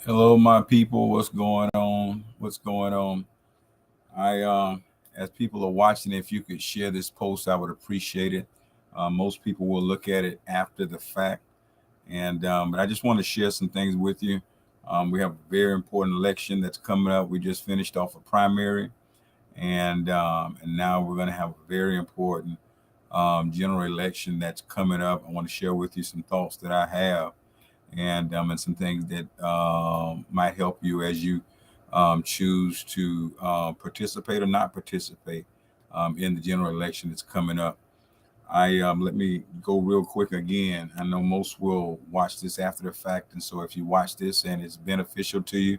Hello, my people. What's going on? What's going on? As people are watching, if you could share this post, I would appreciate it. Most people will look at it after the fact, and but I just want to share some things with you. We have a very important election that's coming up. We just finished off a primary, and now we're going to have a very important general election that's coming up. I want to share with you some thoughts that I have and some things that might help you as you choose to participate or not participate in the general election that's coming up. I Let me go real quick again. I know most will watch this after the fact, and so if you watch this and it's beneficial to you,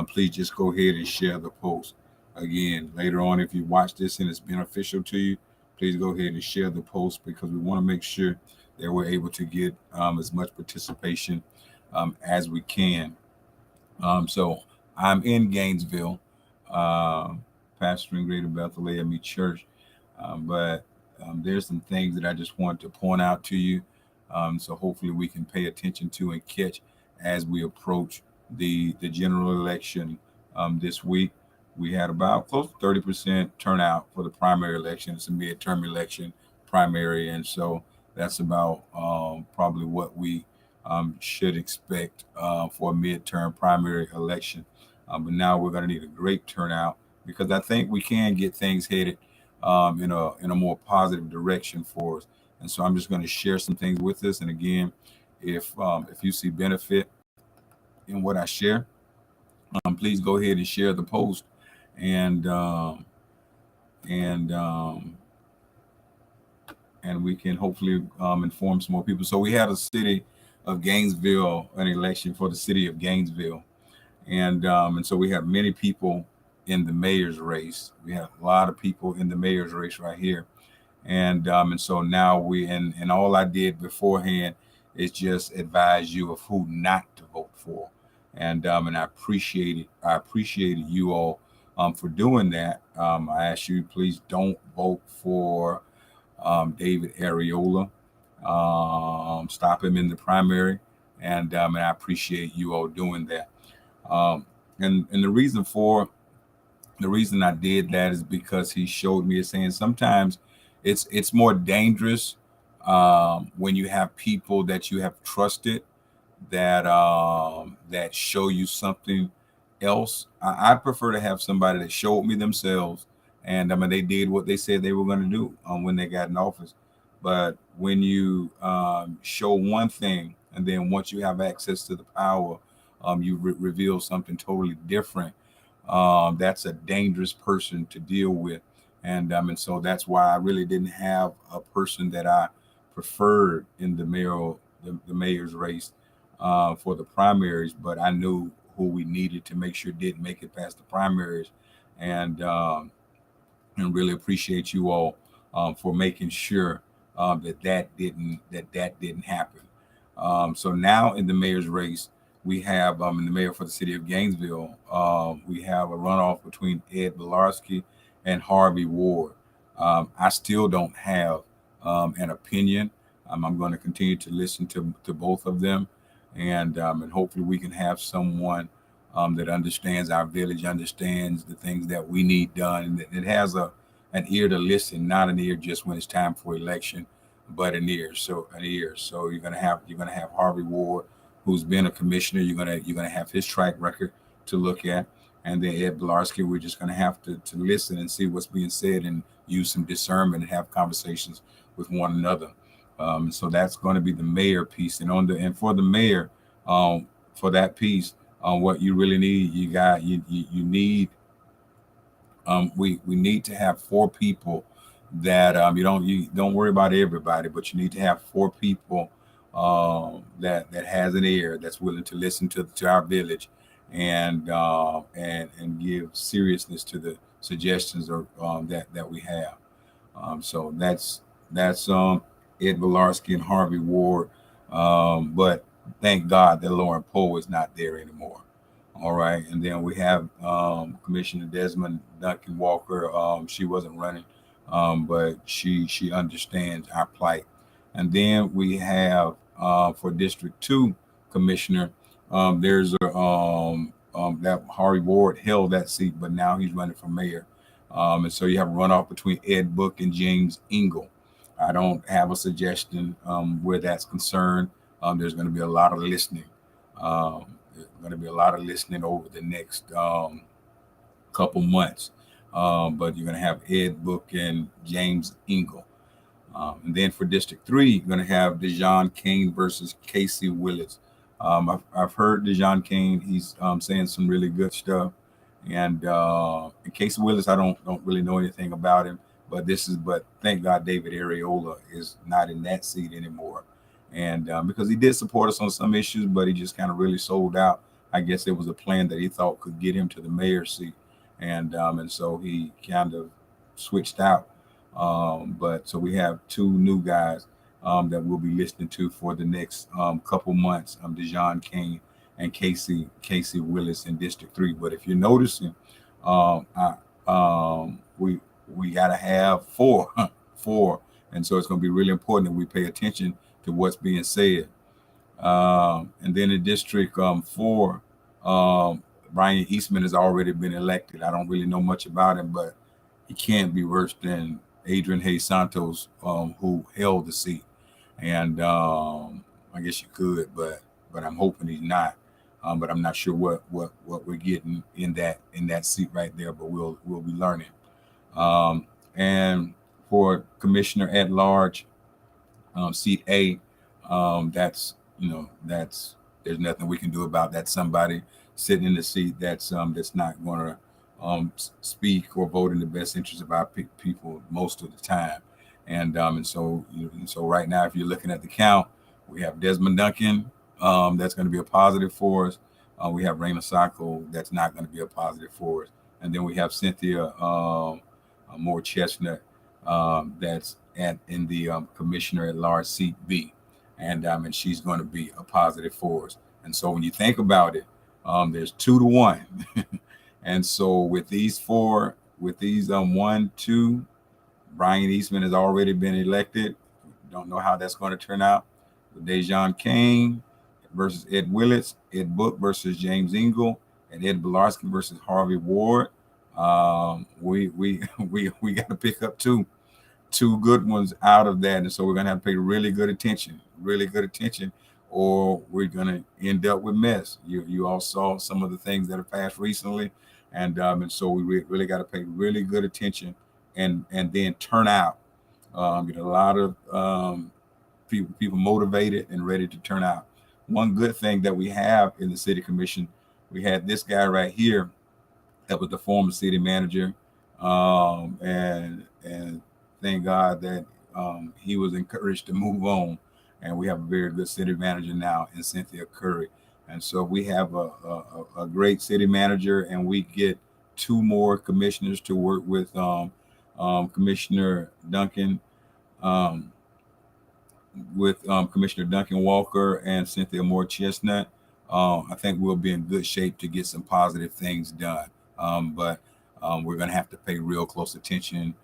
please just go ahead and share the post. Again, later on, if you watch this and it's beneficial to you, please go ahead and share the post because we want to make sure that we're able to get as much participation as we can. So I'm in Gainesville, uh, pastoring Greater Bethlehem Church, but there's some things that I just want to point out to you. So hopefully we can pay attention to and catch as we approach the general election this week. We had about close to 30% turnout for the primary election. It's a midterm election primary, and so that's about probably what we should expect for a midterm primary election. But now we're going to need a great turnout because I think we can get things headed in a more positive direction for us. And so I'm just going to share some things with us. And again, if you see benefit in what I share, please go ahead and share the post, and and um, and we can hopefully inform some more people. So we had a city of Gainesville, an election for the city of Gainesville, and so we have many people in the mayor's race. We have a lot of people in the mayor's race right here, and so now and all I did beforehand is just advise you of who not to vote for, and I appreciated you all for doing that. I ask you please don't vote for David Ariola. Stop him in the primary. and I appreciate you all doing that. Um, and the reason I did that is because he showed me, saying sometimes it's more dangerous when you have people that you have trusted that show you something else. I prefer to have somebody that showed me themselves, and I mean they did what they said they were going to do when they got in office. But when you show one thing, and then once you have access to the power, you reveal something totally different. That's a dangerous person to deal with, and so that's why I really didn't have a person that I preferred in the mayor's race for the primaries, but I knew who we needed to make sure didn't make it past the primaries, and and really appreciate you all for making sure that didn't happen. So now in the mayor's race, we have in the mayor for the city of Gainesville, we have a runoff between Ed Bilarski and Harvey Ward. I still don't have an opinion. I'm going to continue to listen to both of them, and hopefully we can have someone that understands our village, understands the things that we need done, and it has an ear to listen, not an ear just when it's time for election, but an ear. So you're gonna have Harvey Ward, who's been a commissioner. You're gonna have his track record to look at, and then Ed Bilarski. We're just gonna have to listen and see what's being said and use some discernment and have conversations with one another. So that's going to be the mayor piece, and for the mayor, for that piece, what you really need, you need we need to have four people that you don't worry about everybody, but you need to have four people that has an ear that's willing to listen to our village and give seriousness to the suggestions or that we have. So that's Ed Bilarski and Harvey Ward. But thank God that Lauren Poe is not there anymore. All right, and then we have Commissioner Desmond Duncan Walker. She wasn't running, but she understands our plight. And then we have for District 2 Commissioner. There's that Harvey Ward held that seat, but now he's running for mayor. And so you have a runoff between Ed Book and James Engel. I don't have a suggestion where that's concerned. There's going to be a lot of listening. Going to be a lot of listening over the next couple months. But you're going to have Ed Book and James Engel. And then for District 3, you're going to have Dejon Kane versus Casey Willis. I've heard Dejon Kane. He's saying some really good stuff. And Casey Willis, I don't really know anything about him. But thank God David Areola is not in that seat anymore. And because he did support us on some issues, but he just kind of really sold out. I guess it was a plan that he thought could get him to the mayor's seat, and so he kind of switched out. But so we have two new guys that we'll be listening to for the next couple months. Dejon Kane and Casey Willis in District 3. But if you're noticing, we got to have four, and so it's going to be really important that we pay attention to what's being said. And then in District 4, Brian Eastman has already been elected. I don't really know much about him, but he can't be worse than Adrian Hayes Santos, who held the seat. And I guess you could, but I'm hoping he's not. But I'm not sure what we're getting in that seat right there. But we'll be learning. And for Commissioner at Large, seat A, that's there's nothing we can do about that. Somebody sitting in the seat that's not going to speak or vote in the best interest of our people most of the time. And so right now, if you're looking at the count, we have Desmond Duncan, that's going to be a positive for us. We have Raina Sacco, that's not going to be a positive for us. And then we have Cynthia Moore Chestnut, that's in the Commissioner at Large seat B, and she's going to be a positive for us. And so when you think about it, there's 2-1, and so with these 1, 2, Brian Eastman has already been elected. Don't know how that's going to turn out. With Dejon Kane, versus Ed Willits, Ed Book versus James Ingle, and Ed Bilarski versus Harvey Ward. We got to pick up two good ones out of that, and so we're gonna have to pay really good attention, or we're gonna end up with mess. You all saw some of the things that have passed recently, and so we really got to pay really good attention, and then turn out, get a lot of people motivated and ready to turn out. One good thing that we have in the city commission, we had this guy right here that was the former city manager, and thank God that he was encouraged to move on, and we have a very good city manager now in Cynthia Curry, and so we have a great city manager, and we get two more commissioners to work with, Commissioner Duncan. Um, Commissioner Duncan Walker and Cynthia Moore Chestnut, I think we'll be in good shape to get some positive things done. But we're going to have to pay real close attention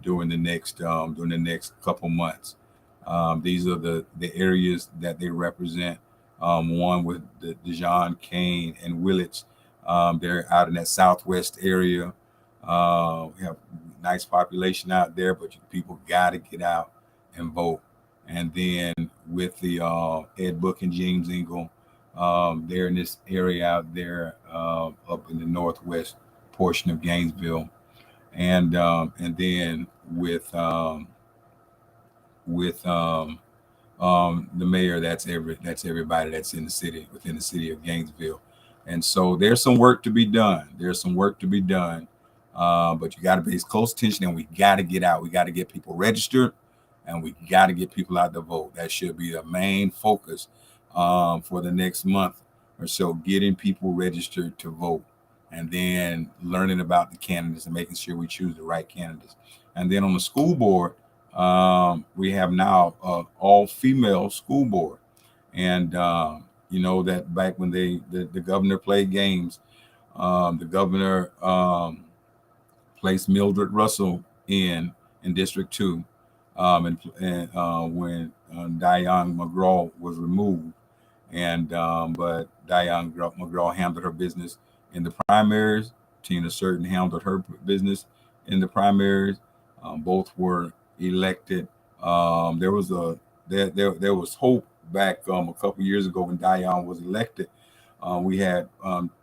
during the next couple months. These are the areas that they represent. One with the Dijon, Kane, and Willits. They're out in that southwest area. We have nice population out there, but people got to get out and vote. And then with the Ed Book and James Ingle, they're in this area out there up in the northwest portion of Gainesville, and then with the mayor, that's everybody that's in the city, within the city of Gainesville. And so there's some work to be done. But you got to pay close attention, and we got to get out. We got to get people registered, and we got to get people out to vote. That should be the main focus for the next month or so, getting people registered to vote, and then learning about the candidates and making sure we choose the right candidates. And then on the school board, we have now all-female school board. And you know that back when the governor played games, the governor placed Mildred Russell in District 2, and when Diane McGraw was removed, and but Diane McGraw handled her business in the primaries. Tina Certain handled her business in the primaries. Both were elected. There was hope back a couple years ago when Diane was elected. We had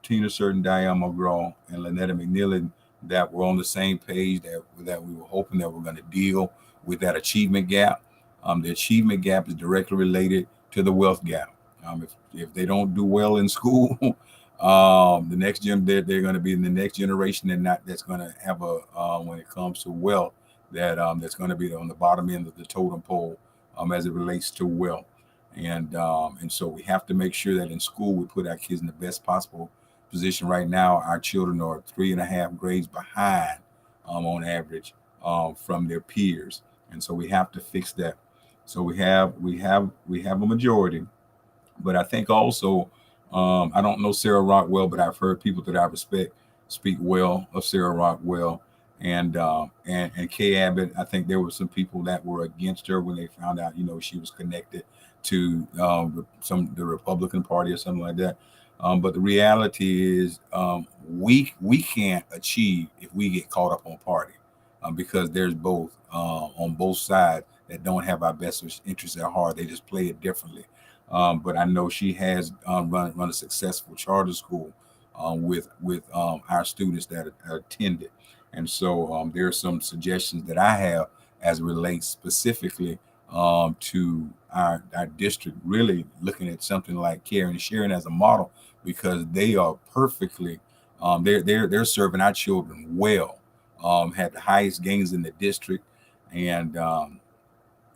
Tina Certain, Diane McGraw, and Lynetta McNeely that were on the same page, that we were hoping that we're going to deal with that achievement gap. The achievement gap is directly related to the wealth gap. If they don't do well in school, the next they're going to be in the next generation, and that's going to have when it comes to wealth, that's going to be on the bottom end of the totem pole as it relates to wealth. And so we have to make sure that in school we put our kids in the best possible position. Right now, our children are 3.5 grades behind on average from their peers, and so we have to fix that. So we have a majority, but I think also, I don't know Sarah Rockwell, but I've heard people that I respect speak well of Sarah Rockwell, and Kay Abbott. I think there were some people that were against her when they found out, she was connected to the Republican Party or something like that. But the reality is, we can't achieve if we get caught up on party, because there's both on both sides that don't have our best interests at heart. They just play it differently. But I know she has run a successful charter school with our students that attended, and so there are some suggestions that I have as it relates specifically to our district, really looking at something like caring and sharing as a model, because they are perfectly they're serving our children well, had the highest gains in the district, and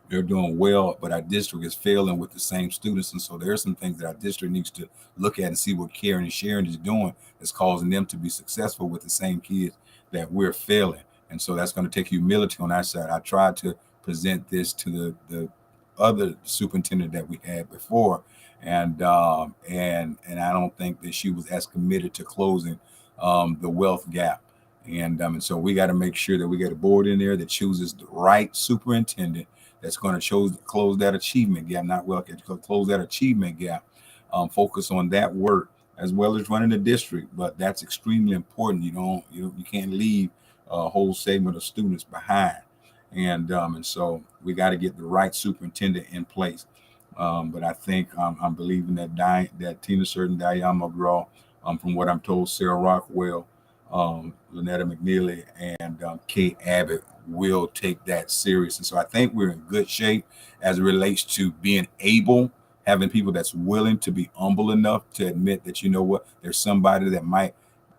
they're doing well, but our district is failing with the same students. And so there are some things that our district needs to look at and see what caring and sharing is doing that's causing them to be successful with the same kids that we're failing. And so that's going to take humility on our side. I tried to present this to the other superintendent that we had before, and I don't think that she was as committed to closing the wealth gap. And so we got to make sure that we get a board in there that chooses the right superintendent that's going to close that achievement gap, not wealth gap, close that achievement gap. Focus on that work as well as running the district, but that's extremely important. You can't leave a whole segment of students behind, and so we got to get the right superintendent in place. But I think I'm believing that Tina Certain, Diane McGraw, from what I'm told, Sarah Rockwell, Lynetta McNeely, and Kate Abbott will take that serious. And so I think we're in good shape as it relates to being able, having people that's willing to be humble enough to admit that, you know what, there's somebody that might,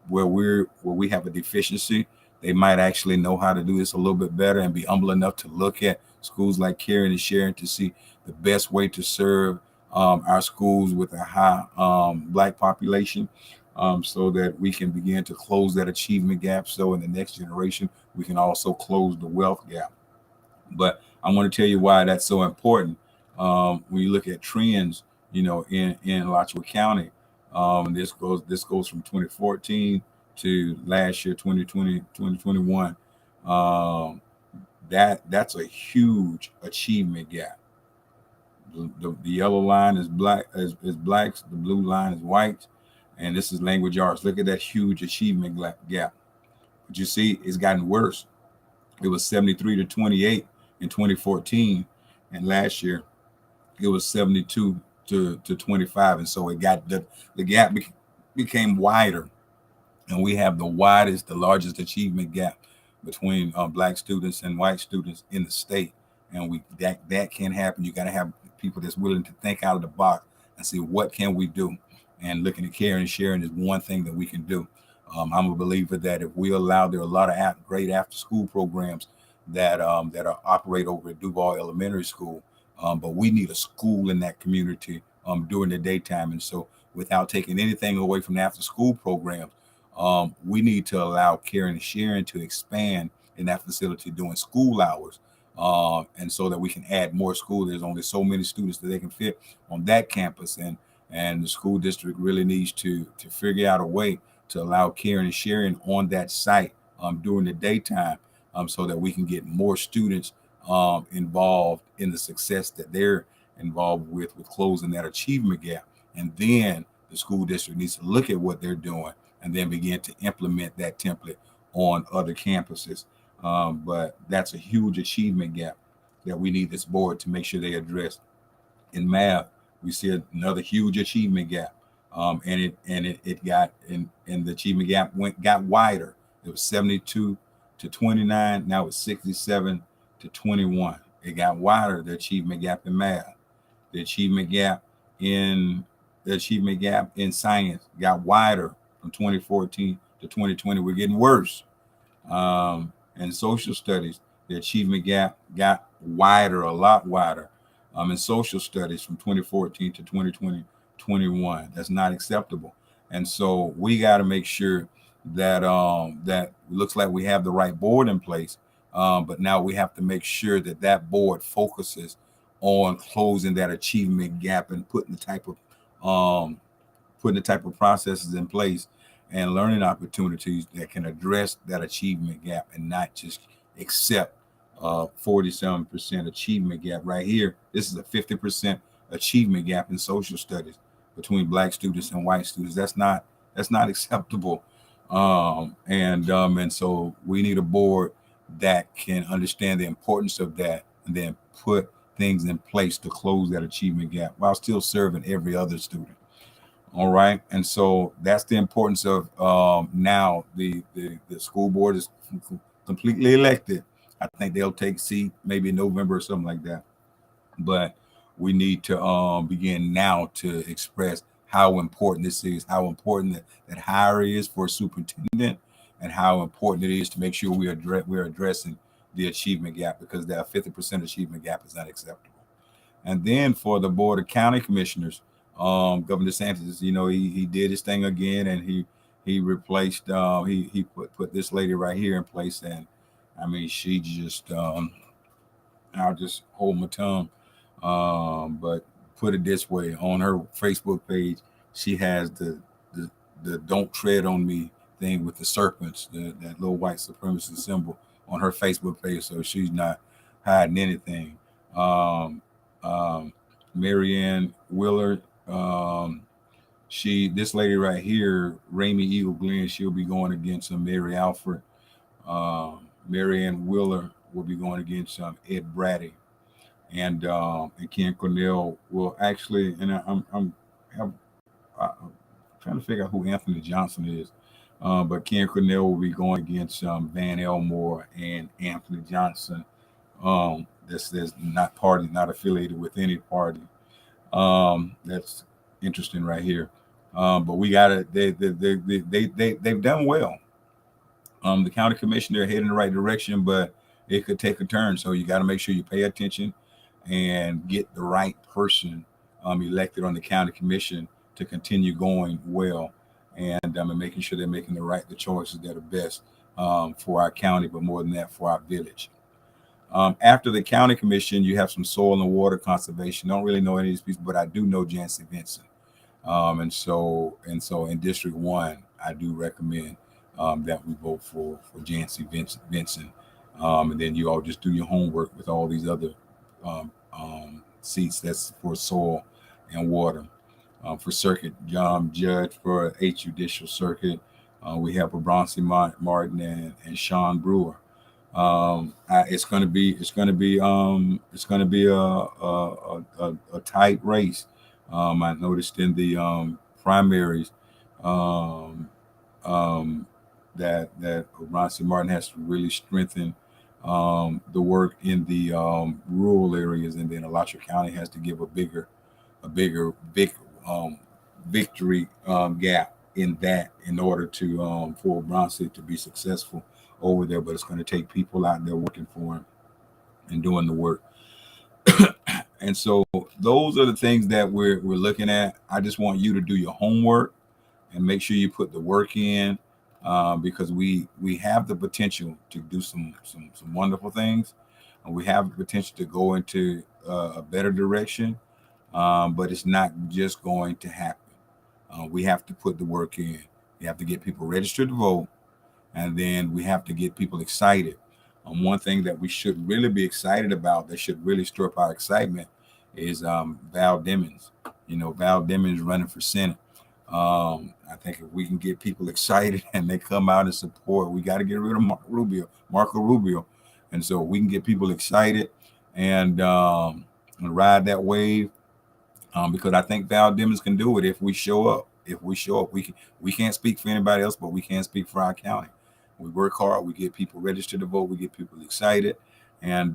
where we have a deficiency, they might actually know how to do this a little bit better, and be humble enough to look at schools like Caring and Sharing to see the best way to serve our schools with a high Black population, so that we can begin to close that achievement gap. So in the next generation, we can also close the wealth gap. But I want to tell you why that's so important. When you look at trends, in Alachua County, this goes from 2014 to last year, 2020, 2021. That's a huge achievement gap. The yellow line is blacks, the blue line is whites, and this is language arts. Look at that huge achievement gap. But you see, it's gotten worse. It was 73 to 28 in 2014, and last year it was 72 to 25, and so it got the gap became wider, and we have the largest achievement gap between Black students and white students in the state. And that can't happen. You got to have people that's willing to think out of the box and see what can we do. And looking at Caring and Sharing is one thing that we can do. I'm a believer that if we allow, there are a lot of great after-school programs that operate over at Duval Elementary School, but we need a school in that community during the daytime. And so, without taking anything away from the after-school programs, we need to allow Caring and Sharing to expand in that facility during school hours. And so that we can add more school. There's only so many students that they can fit on that campus, and the school district really needs to figure out a way to allow Caring and Sharing on that site during the daytime, so that we can get more students involved in the success that they're involved with closing that achievement gap. And then the school district needs to look at what they're doing and then begin to implement that template on other campuses. But that's a huge achievement gap that we need this board to make sure they address. In math, we see another huge achievement gap, and it got in the achievement gap got wider. It was 72 to 29. Now it's 67 to 21. It got wider, the achievement gap in math. The achievement gap in science got wider from 2014 to 2020. We're getting worse. And social studies, the achievement gap got wider, a lot wider. In social studies from 2014 to 2021. That's not acceptable. And so we got to make sure that that looks like we have the right board in place. But now we have to make sure that board focuses on closing that achievement gap and putting the type of processes in place and learning opportunities that can address that achievement gap, and not just accept 47% achievement gap right here. This is a 50% achievement gap in social studies between Black students and white students. That's not acceptable. And so we need a board that can understand the importance of that, and then put things in place to close that achievement gap while still serving every other student. All right. And so that's the importance of now the school board is completely elected. I think they'll take seat maybe in November or something like that. But we need to begin now to express how important this is, how important that hire is for a superintendent, and how important it is to make sure we're addressing the achievement gap, because that 50% achievement gap is not acceptable. And then for the Board of County Commissioners, Governor DeSantis, he did his thing again, and he replaced he put this lady right here in place. And I mean, she just I'll just hold my tongue, but put it this way: on her Facebook page, she has the "Don't Tread on Me" thing with the serpents, that little white supremacist symbol on her Facebook page. So she's not hiding anything. Um, Marianne Willard. This lady right here, Ramey Eagle Glenn, she'll be going against Mary Alford. Marianne Wheeler will be going against Ed Brady, and Ken Cornell will actually. And I'm trying to figure out who Anthony Johnson is, but Ken Cornell will be going against Van Elmore and Anthony Johnson. That's not affiliated with any party. That's interesting right here. But we got it. They've done well. The county commission, they're heading in the right direction, but it could take a turn. So you got to make sure you pay attention and get the right person elected on the county commission to continue going well, and making sure they're making the choices that are best for our county, but more than that, for our village. After the county commission, you have some soil and water conservation. Don't really know any of these people, but I do know Jancy Vincent. And so in District 1, I do recommend that we vote for Jancy Vincent. And then you all just do your homework with all these other seats. That's for soil and water. For circuit judge for 8th Judicial Circuit, we have Bronson Martin and Sean Brewer. It's going to be a tight race. I noticed in the primaries that Bronson Martin has to really strengthen the work in the rural areas, and then Alachua County has to give a bigger victory gap in that, in order to for Bronson to be successful over there. But it's going to take people out there working for him and doing the work. And so those are the things that we're looking at. I just want you to do your homework and make sure you put the work in, because we have the potential to do some wonderful things, and we have the potential to go into a better direction. But it's not just going to happen. We have to put the work in. We have to get people registered to vote, and then we have to get people excited. One thing that we should really be excited about, that should really stir up our excitement, is Val Demings. Val Demings running for Senate. I think if we can get people excited and they come out and support, we got to get rid of Marco Rubio. And so we can get people excited and ride that wave, because I think Val Demings can do it if we show up. We can't speak for anybody else, but we can speak for our county. We work hard. We get people registered to vote. We get people excited, and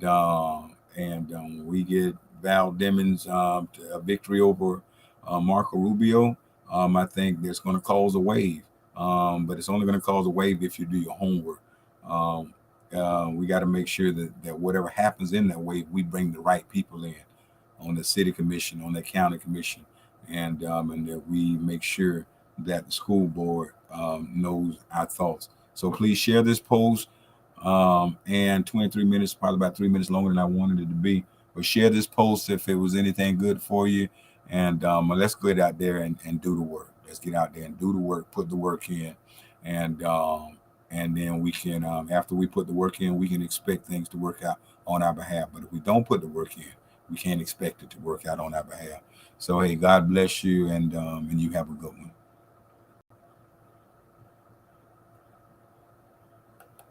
we get Val Demings a victory over Marco Rubio. I think that's going to cause a wave, but it's only going to cause a wave if you do your homework. We got to make sure that whatever happens in that wave, we bring the right people in on the city commission, on the county commission, and that we make sure that the school board knows our thoughts. So please share this post. And 23 minutes, probably about 3 minutes longer than I wanted it to be. But share this post if it was anything good for you. And let's get out there and do the work. Let's get out there and do the work, put the work in. And then we can, after we put the work in, we can expect things to work out on our behalf. But if we don't put the work in, we can't expect it to work out on our behalf. So, hey, God bless you, and you have a good one.